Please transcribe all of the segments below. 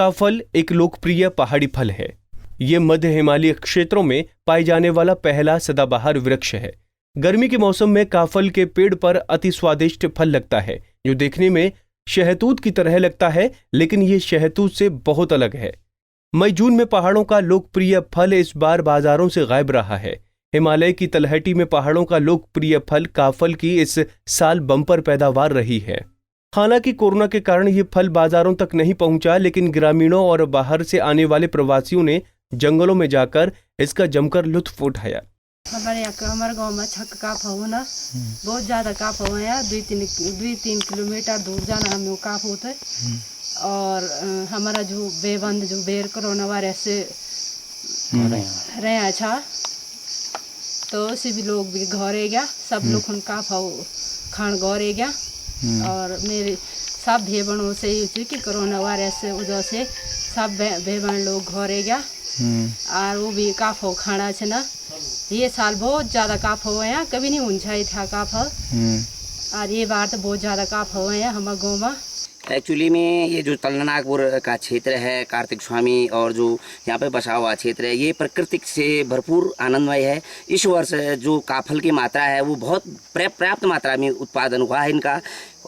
काफल एक लोकप्रिय पहाड़ी फल है। ये मध्य हिमालय क्षेत्रों में पाए जाने वाला पहला सदाबहार वृक्ष है। गर्मी के मौसम में काफल के पेड़ पर अति स्वादिष्ट फल लगता है, जो देखने में शहतूत की तरह लगता है, लेकिन ये शहतूत से बहुत अलग है। मई जून में पहाड़ों का लोकप्रिय फल इस बार बाजारों से गायब रहा है। हिमालय की तलहटी में पहाड़ों का लोकप्रिय फल काफल की इस साल बम्पर पैदावार रही है। हालांकि कोरोना के कारण ये फल बाजारों तक नहीं पहुंचा, लेकिन ग्रामीणों और बाहर से आने वाले प्रवासियों ने जंगलों में जाकर इसका जमकर लुत्फ उठाया। हमारे गांव में छक काफ हो ना, बहुत ज्यादा काफ हो है। 2-3 किलोमीटर दूर जाना हमें काफ होता है। और हमारा जो बेबंद जो बेर कोरोना वायरस से रहे अच्छा, तो सभी लोग भी घरे गया, सब लोग काफ हो खान घरे गया। और मेरे सब भाई बहनों से ये कि कोरोना वायरस से वजह से सब भाई बहन लोग घरे गया। और वो भी काफ हो खाना छे ना, ये साल बहुत ज्यादा काफ हो है, कभी नहीं ऊंचाई था काफ। और ये बार तो बहुत ज्यादा काफ हो है हमारे गाँव में। एक्चुअली में ये जो तलनागपुर का क्षेत्र है, कार्तिक स्वामी और जो यहाँ पे बसा हुआ क्षेत्र है, ये प्राकृतिक से भरपूर आनंदमय है। इस वर्ष जो काफल की मात्रा है वो बहुत पर्याप्त मात्रा में उत्पादन हुआ है इनका।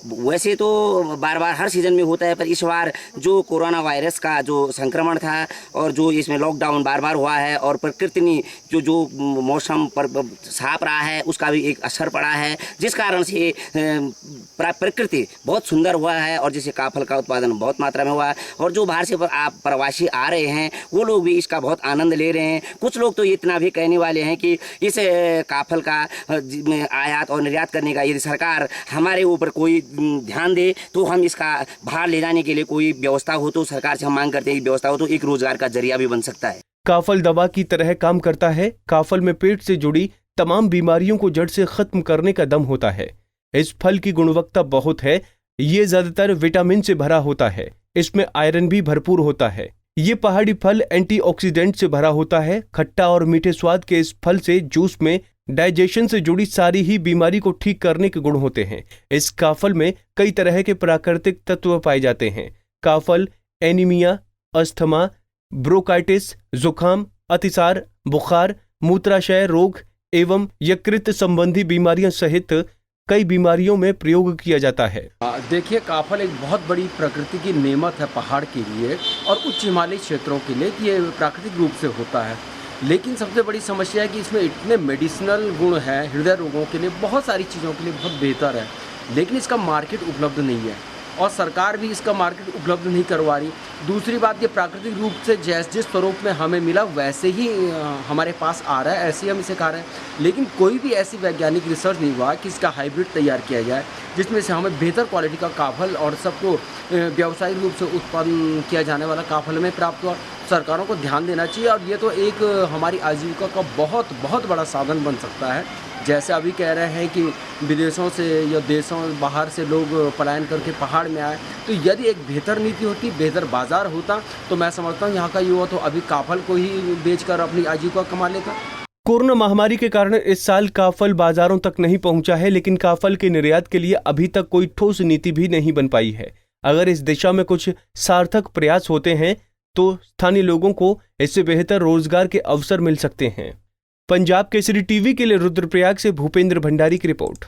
वैसे तो बार बार हर सीज़न में होता है, पर इस बार जो कोरोना वायरस का जो संक्रमण था और जो इसमें लॉकडाउन बार बार हुआ है और प्रकृति ने जो मौसम पर साफ रहा है उसका भी एक असर पड़ा है, जिस कारण से प्रकृति बहुत सुंदर हुआ है और जिससे काफल का उत्पादन बहुत मात्रा में हुआ है। और जो बाहर से प्रवासी आ रहे हैं वो लोग भी इसका बहुत आनंद ले रहे हैं। कुछ लोग तो इतना भी कहने वाले हैं कि इस काफल का आयात और निर्यात करने का यदि सरकार हमारे ऊपर कोई ध्यान दे तो हम इसका बाहर ले जाने के लिए कोई व्यवस्था हो, तो सरकार से हम मांग करते हैं कि व्यवस्था हो तो एक रोजगार का जरिया भी बन सकता है। काफल दवा की तरह काम करता है। काफल में पेट से जुड़ी तमाम बीमारियों को जड़ से खत्म करने का दम होता है। इस फल की गुणवत्ता बहुत है। ये ज्यादातर विटामिन से भरा होता है। इसमें आयरन भी भरपूर होता है। ये पहाड़ी फल एंटीऑक्सीडेंट से भरा होता है। खट्टा और मीठे स्वाद के इस फल से जूस में डाइजेशन से जुड़ी सारी ही बीमारी को ठीक करने के गुण होते हैं। इस काफल में कई तरह के प्राकृतिक तत्व पाए जाते हैं। काफल एनीमिया, अस्थमा, ब्रोंकाइटिस, जुकाम, अतिसार, बुखार, मूत्राशय रोग एवं यकृत संबंधी बीमारियां सहित कई बीमारियों में प्रयोग किया जाता है। देखिए, काफल एक बहुत बड़ी प्रकृति की नेमत है पहाड़ के लिए और उच्च हिमालयी क्षेत्रों के लिए कि ये प्राकृतिक रूप से होता है। लेकिन सबसे बड़ी समस्या है कि इसमें इतने मेडिसिनल गुण हैं, हृदय रोगों के लिए, बहुत सारी चीज़ों के लिए बहुत बेहतर है, लेकिन इसका मार्केट उपलब्ध नहीं है और सरकार भी इसका मार्केट उपलब्ध नहीं करवा रही। दूसरी बात, ये प्राकृतिक रूप से जिस स्वरूप में हमें मिला वैसे ही हमारे पास आ रहा है, ऐसे ही हम इसे खा रहे हैं। लेकिन कोई भी ऐसी वैज्ञानिक रिसर्च नहीं हुआ कि इसका हाइब्रिड तैयार किया जाए जिसमें से हमें बेहतर क्वालिटी का काफल और सबको व्यावसायिक रूप से उत्पन्न किया जाने वाला काफल में प्राप्त हुआ। सरकारों को ध्यान देना चाहिए और ये तो एक हमारी आजीविका का बहुत बड़ा साधन बन सकता है। जैसे अभी कह रहे हैं कि विदेशों से या देशों बाहर से लोग पलायन करके पहाड़ में आए, तो यदि एक बेहतर नीति होती, बेहतर बाजार होता, तो मैं समझता हूँ यहाँ का युवा तो अभी काफल को ही बेचकर अपनी आजीविका कमा लेता। कोरोना महामारी के कारण इस साल काफल बाजारों तक नहीं पहुंचा है, लेकिन काफल के निर्यात के लिए अभी तक कोई ठोस नीति भी नहीं बन पाई है। अगर इस दिशा में कुछ सार्थक प्रयास होते हैं तो स्थानीय लोगों को इससे बेहतर रोजगार के अवसर मिल सकते हैं। पंजाब केसरी टीवी के लिए रुद्रप्रयाग से भूपेंद्र भंडारी की रिपोर्ट।